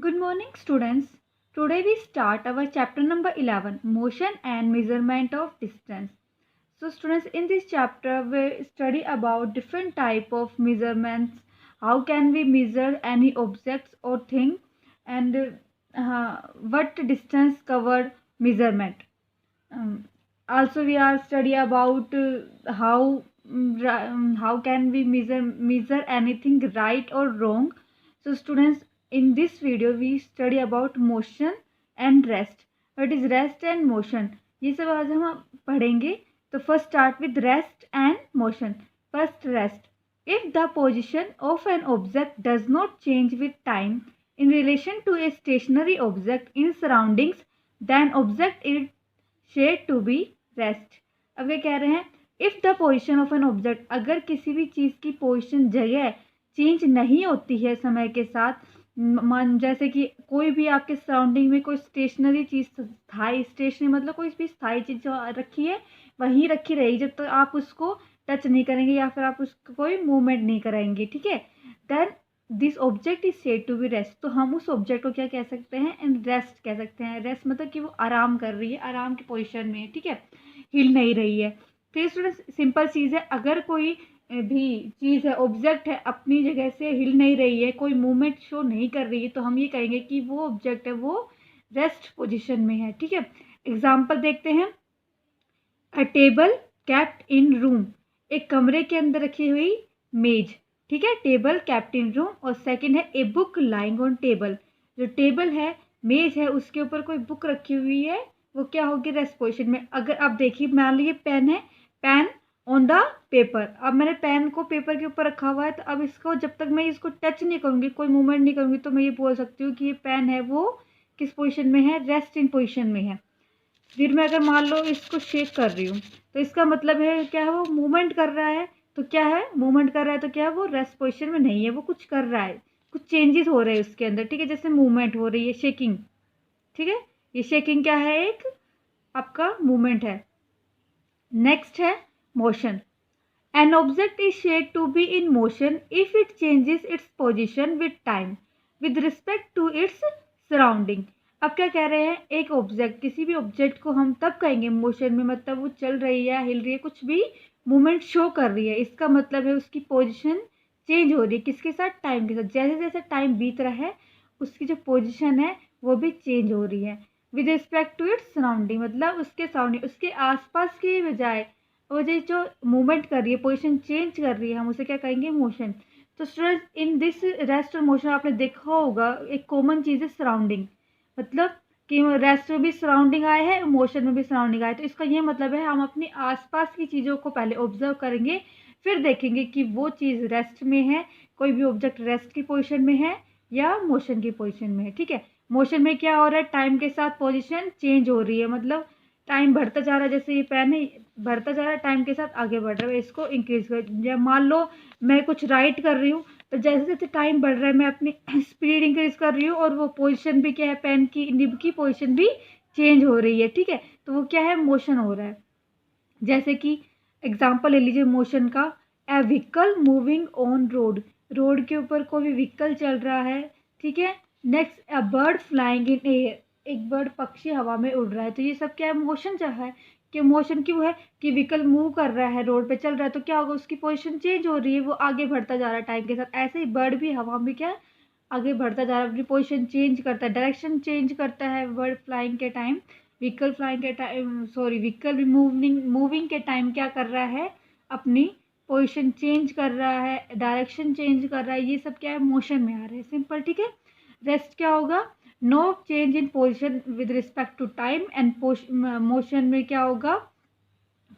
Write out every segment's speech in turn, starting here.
Good morning, students. Today we start our chapter number 11, Motion and Measurement of Distance. So, students, in this chapter we study about different type of measurements. How can we measure any objects or thing, and what distance covered measurement. Um, Also, we are study about how can we measure anything right or wrong. So, students, in this video we study about motion and rest. What is rest and motion? ये सब आज हम पढ़ेंगे. तो first start with rest and motion. First, rest. If the position of an object does not change with time in relation to a stationary object in surroundings, then object is said to be rest. अब ये कह रहे हैं if the position of an object, अगर किसी भी चीज़ की position जगह चेंज नहीं होती है समय के साथ, मान जैसे कि कोई भी आपके सराउंडिंग में कोई स्टेशनरी चीज़, स्थायी, स्टेशनरी मतलब कोई भी स्थायी चीज़ जो रखी है वहीं रखी रहेगी जब तक तो आप उसको टच नहीं करेंगे या फिर आप उसको कोई मूवमेंट नहीं कराएंगे, ठीक है. Then this object is said to be rest. तो हम उस ऑब्जेक्ट को क्या कह सकते हैं? एंड रेस्ट कह सकते हैं. रेस्ट मतलब कि वो आराम कर रही है, आराम की पोजीशन में है, ठीक है, हिल नहीं रही है. फिर स्टूडेंट्स सिंपल चीज़ है, अगर कोई भी चीज़ है, ऑब्जेक्ट है, अपनी जगह से हिल नहीं रही है, कोई मूवमेंट शो नहीं कर रही है, तो हम ये कहेंगे कि वो ऑब्जेक्ट है वो रेस्ट पोजिशन में है, ठीक है. एग्जाम्पल देखते हैं. अ टेबल कैप्ट इन रूम, एक कमरे के अंदर रखी हुई मेज, ठीक है, टेबल कैप्ट इन रूम. और सेकंड है a book lying on table, जो टेबल है, मेज है, उसके ऊपर कोई बुक रखी हुई है, वो क्या होगी? रेस्ट पोजिशन में. अगर आप देखिए, मान लीजिए पेन है, पेन ऑन द पेपर. अब मैंने पेन को पेपर के ऊपर रखा हुआ है, तो अब इसको जब तक मैं इसको टच नहीं करूँगी, कोई मूवमेंट नहीं करूँगी, तो मैं ये बोल सकती हूँ कि ये पेन है वो किस पोजिशन में है? रेस्ट इन पोजिशन में है. फिर मैं अगर मान लो इसको शेक कर रही हूँ, तो इसका मतलब है क्या है? वो मूवमेंट कर रहा है. तो क्या है? मूवमेंट कर रहा है, तो क्या है? वो रेस्ट पोजिशन में नहीं है, वो कुछ कर रहा है, कुछ चेंजेस हो रहे हैं उसके अंदर, ठीक है, जैसे मूवमेंट हो रही है, शेकिंग, ठीक है. ये शेकिंग क्या है? एक आपका मूवमेंट है. नेक्स्ट है motion. An object is said to be in motion if it changes its position with time with respect to its surrounding. अब क्या कह रहे हैं? एक ऑब्जेक्ट, किसी भी ऑब्जेक्ट को हम तब कहेंगे मोशन में, मतलब वो चल रही है, हिल रही है, कुछ भी मूवमेंट शो कर रही है. इसका मतलब है उसकी पोजीशन चेंज हो रही है. किसके साथ? टाइम के साथ. जैसे जैसे टाइम बीत रहा है उसकी जो पोजीशन है वो भी चेंज हो रही है with respect to its surrounding, मतलब उसके सराउंडिंग, उसके आसपास की बजाय वो जो मूवमेंट कर रही है, पोजीशन चेंज कर रही है, हम उसे क्या कहेंगे? मोशन. तो स्टूडेंट्स, इन दिस रेस्ट और मोशन आपने देखा होगा एक कॉमन चीज़ है सराउंडिंग, मतलब कि रेस्ट में भी सराउंडिंग आए हैं, मोशन में भी सराउंडिंग आए. तो इसका ये मतलब है हम अपनी आसपास की चीज़ों को पहले ऑब्जर्व करेंगे, फिर देखेंगे कि वो चीज़ रेस्ट में है, कोई भी ऑब्जेक्ट रेस्ट की पोजीशन में है या मोशन की पोजीशन में है, ठीक है. मोशन में क्या हो रहा है? टाइम के साथ पोजीशन चेंज हो रही है, मतलब टाइम बढ़ता जा रहा है, जैसे ये पेन है बढ़ता जा रहा है, टाइम के साथ आगे बढ़ रहा है, इसको इंक्रीज कर. जब मान लो मैं कुछ राइट कर रही हूँ, तो जैसे जैसे टाइम बढ़ रहा है मैं अपनी स्पीड इंक्रीज कर रही हूँ, और वो पोजीशन भी क्या है? पेन की निब की पोजीशन भी चेंज हो रही है, ठीक है. तो वो क्या है? मोशन हो रहा है. जैसे कि एग्जांपल ले लीजिए मोशन का. A vehicle moving on road, road के ऊपर कोई भी व्हीकल चल रहा है, ठीक है. Next, a bird flying in air, एक बर्ड, पक्षी हवा में उड़ रहा है. तो ये सब क्या है? मोशन चल रहा है. कि मोशन क्यों है? कि व्हीकल मूव कर रहा है, रोड पे चल रहा है, तो क्या होगा? उसकी पोजीशन चेंज हो रही है, वो आगे बढ़ता जा रहा है टाइम के साथ. ऐसे ही बर्ड भी हवा में क्या है? आगे बढ़ता जा रहा है, अपनी पोजीशन चेंज करता है, डायरेक्शन चेंज करता है बर्ड फ्लाइंग के टाइम. व्हीकल फ्लाइंग के टाइम, सॉरी, व्हीकल भी मूविंग के टाइम क्या कर रहा है? अपनी पोजीशन चेंज कर रहा है, डायरेक्शन चेंज कर रहा है. ये सब क्या है? मोशन में आ रहे हैं. सिंपल, ठीक है. रेस्ट क्या होगा? No change in position with respect to time. And motion में क्या होगा?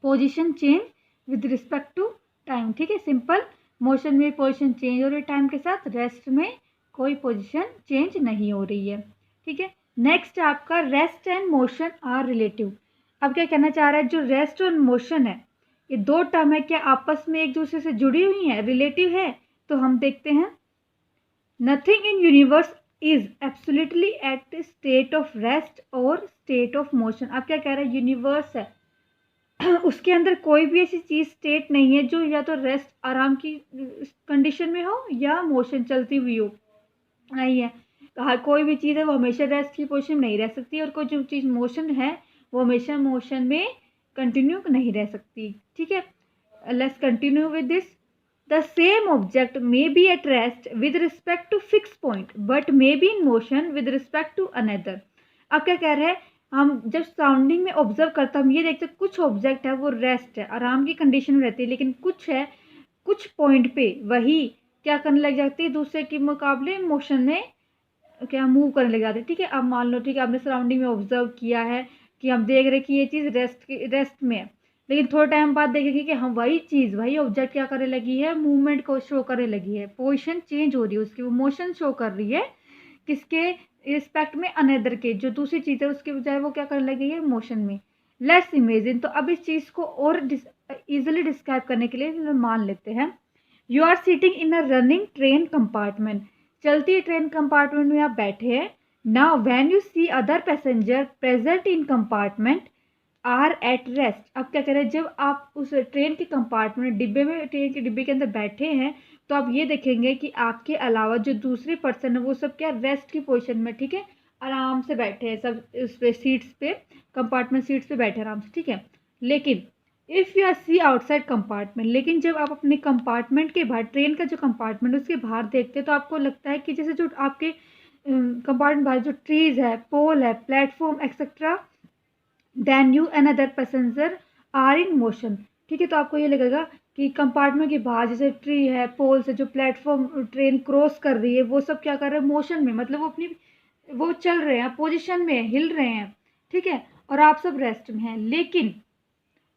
Position change with respect to time, ठीक है. सिंपल. मोशन में पोजिशन चेंज हो रही है टाइम के साथ, रेस्ट में कोई पोजिशन चेंज नहीं हो रही है, ठीक है. नेक्स्ट आपका rest and motion are relative. अब क्या कहना चाह रहा है? जो रेस्ट और मोशन है, ये दो टर्म है, क्या आपस में एक दूसरे से जुड़ी हुई है, रिलेटिव है? तो हम देखते हैं. Nothing in universe is absolutely eight state of rest और स्टेट ऑफ मोशन. अब क्या कह रहा है? यूनिवर्स है, उसके अंदर कोई भी ऐसी चीज़ स्टेट नहीं है जो या तो रेस्ट, आराम की कंडीशन में हो, या मोशन, चलती हुई हो. नहीं है. कोई भी चीज़ है वो हमेशा रेस्ट की पोजीशन में नहीं रह सकती, और कोई जो चीज़ मोशन है वो हमेशा मोशन में कंटिन्यू नहीं रह सकती। ठीक है, let's continue with this. The same object may be at rest with respect to fix point but may be in motion with respect to another. अब क्या कह रहे हैं, हम जब सराउंडिंग में ऑब्जर्व करते हैं हम ये देखते हैं कुछ ऑब्जेक्ट है वो रेस्ट है, आराम की कंडीशन में रहती है, लेकिन कुछ है कुछ पॉइंट पे वही क्या करने लग जाती है, दूसरे के मुकाबले मोशन में क्या मूव करने लग जाते हैं। ठीक है, अब मान लो ठीक है आपने सराउंडिंग में ऑब्जर्व किया है कि हम देख रहे हैं कि ये चीज़ रेस्ट में है, लेकिन थोड़े टाइम बाद देखेंगे कि हम वही चीज़ वही ऑब्जेक्ट क्या करने लगी है, मूवमेंट को शो करने लगी है, पोजीशन चेंज हो रही है उसकी, वो मोशन शो कर रही है किसके रिस्पेक्ट में, अनदर के, जो दूसरी चीज़ है उसके बजाय वो क्या करने लगी है, मोशन में। लेट्स इमेजिन, तो अब इस चीज़ को और इजिली डिस्क्राइब करने के लिए मान लेते हैं, you are sitting in a running train compartment, चलती ट्रेन कंपार्टमेंट में आप बैठे हैं। Now when you see other passenger present in compartment are at rest. अब क्या करें, जब आप उस ट्रेन के कंपार्टमेंट डिब्बे में, ट्रेन के डिब्बे के अंदर बैठे हैं, तो आप ये देखेंगे कि आपके अलावा जो दूसरे पर्सन है वो सब क्या रेस्ट की पोजीशन में, ठीक है, आराम से बैठे हैं सब उस पे सीट्स पे, कंपार्टमेंट सीट्स पे बैठे आराम से। ठीक है, लेकिन if you are see outside compartment, लेकिन जब आप अपने कंपार्टमेंट के बाहर, ट्रेन का जो कंपार्टमेंट है उसके बाहर देखते हैं, तो आपको लगता है कि जैसे जो आपके कंपार्टमेंट बाहर जो ट्रीज है, पोल है, platform etcetera, then you and other passenger are in motion. ठीक है, तो आपको ये लगेगा कि कंपार्टमेंट के बाहर जैसे ट्री है, पोल्स है, जो प्लेटफॉर्म ट्रेन क्रॉस कर रही है वो सब क्या कर रहे हैं, मोशन में, मतलब वो अपनी वो चल रहे हैं, पोजीशन में हिल रहे हैं। ठीक है, और आप सब रेस्ट में हैं, लेकिन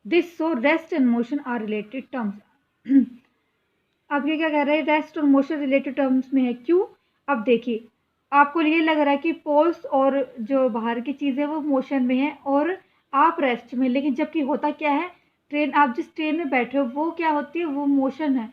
this so rest and motion are related terms. अब ये क्या कह रहे हैं, रेस्ट और मोशन रिलेटेड टर्म्स में है, क्यों? अब देखिए, आपको ये लग रहा है कि पोल्स और जो बाहर की चीज़ है वो मोशन में है और आप रेस्ट में, लेकिन जबकि होता क्या है, ट्रेन, आप जिस ट्रेन में बैठे हो वो क्या होती है, वो मोशन है,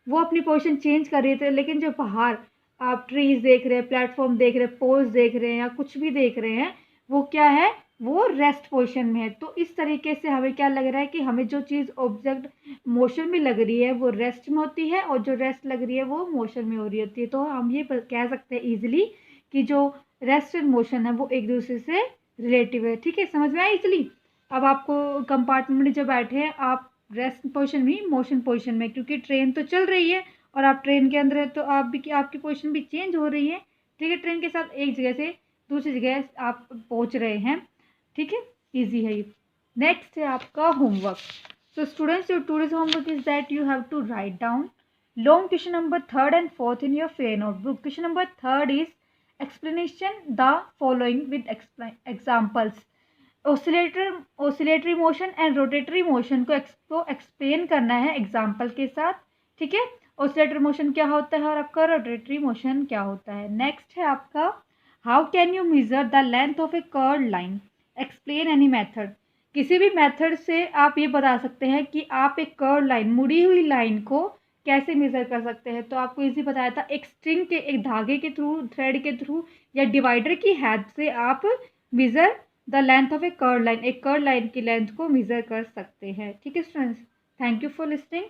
वो अपनी पोजीशन चेंज कर रही थी, लेकिन जो बाहर आप ट्रीज देख रहे हैं, प्लेटफॉर्म देख रहे हैं, पोल्स देख रहे हैं या कुछ भी देख रहे हैं, वो क्या है, वो रेस्ट पोजीशन में है। तो इस तरीके से हमें क्या लग रहा है कि हमें जो चीज़ ऑब्जेक्ट मोशन में लग रही है वो रेस्ट में होती है, और जो रेस्ट लग रही है वो मोशन में हो रही होती है। तो हम ये कह सकते हैं ईजिली कि जो रेस्ट एंड मोशन है वो एक दूसरे से रिलेटिव है। ठीक है, समझ में आया इजिली? अब आपको कंपार्टमेंट में जो बैठे हैं आप रेस्ट पोजीशन में, मोशन पोजीशन में, क्योंकि ट्रेन तो चल रही है और आप ट्रेन के अंदर है, तो आप भी आपकी पोजीशन भी चेंज हो रही है। ठीक है, ट्रेन के साथ एक जगह से दूसरी जगह आप पहुंच रहे हैं। ठीक है, इजी है ये। नेक्स्ट है आपका homework. So students, your today's homework is that you have to write down long question number 3rd and 4th in your fair notebook. Question number 3rd is explanation the following with examples. oscillatory motion and rotatory motion को explain करना है example के साथ। ठीक है, oscillatory motion क्या होता है और आपका रोटेटरी मोशन क्या होता है। नेक्स्ट है आपका how can you measure the length of A curved line, explain any method. किसी भी मेथड से आप ये बता सकते हैं कि आप एक कर्व्ड लाइन, मुड़ी हुई लाइन को कैसे मेजर कर सकते हैं। तो आपको इजी बताया था, एक स्ट्रिंग के, एक धागे के थ्रू, थ्रेड के थ्रू या डिवाइडर की हेल्प से आप measure the length of A curved line, एक कर्व्ड लाइन की लेंथ को मेजर कर सकते हैं। ठीक है students, thank you for listening.